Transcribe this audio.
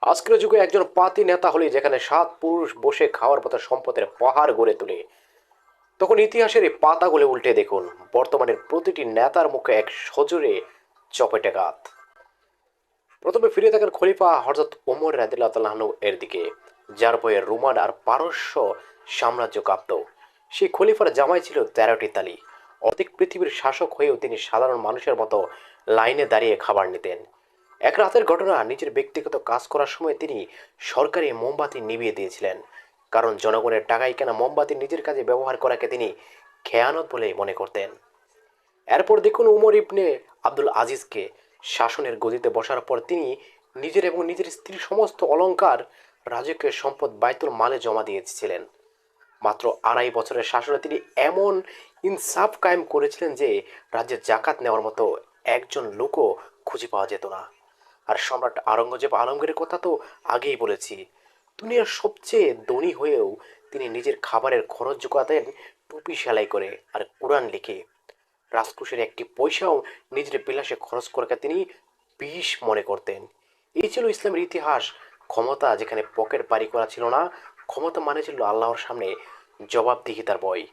আজকের যুগে একজন পাতি নেতা হলে যেখানে 7 পুরুষ বসে খাওয়ার মতো সম্পদের পাহাড় গড়ে তোলে, তখন ইতিহাসের এই পাতাগুলো উল্টে দেখুন বর্তমানের প্রতিটি নেতার মুখে এক সজোরে চপেটাঘাত। প্রথমে ফিরে থাকেন খলিফা হযরত ওমর রাদিয়াল্লাহু আনহু এর দিকে, যার বয়ে রোমান আর পারস্য সাম্রাজ্য কাঁপত। সেই খলিফার জামাই ছিল 13টি তালি। অর্ধেক পৃথিবীর শাসক হয়েও তিনি সাধারণ মানুষের মতো লাইনে দাঁড়িয়ে খাবার নিতেন। এক রাতের ঘটনা, নিজের ব্যক্তিগত কাজ করার সময় তিনি সরকারি মোমবাতি নিভিয়ে দিয়েছিলেন, কারণ জনগণের টাকায় কেনা মোমবাতি নিজের কাজে ব্যবহার করাকে তিনি খেয়ানত বলে মনে করতেন। এরপর দেখুন উমর ইবনে আব্দুল আজিজকে। শাসনের গদিতে বসার পর তিনি নিজের এবং নিজের স্ত্রীর সমস্ত অলংকার, রাজকীয় সম্পদ বাইতুল মালে জমা দিয়েছিলেন। মাত্র 2.5 বছরের শাসনে তিনি এমন ইনসাফ কায়েম করেছিলেন যে রাজ্যের জাকাত নেওয়ার মতো একজন লোকও খুঁজে পাওয়া যেত না। আর সম্রাট আওরঙ্গজেব আলমগীরের কথা তো আগেই বলেছি। দুনিয়ার সবচেয়ে ধনী হয়েও তিনি নিজের খাবারের খরচ জোগাতেন টুপি সেলাই করে আর কোরআন লিখে। রাজকোষের একটি পয়সাও নিজের বিলাসে খরচ করাকে তিনি বিষ মনে করতেন। এই ছিল ইসলামের ইতিহাস। ক্ষমতা যেখানে পকেট বাড়ি করা ছিল না, ক্ষমতা মানে ছিল আল্লাহর সামনে জবাবদিহিতার বই।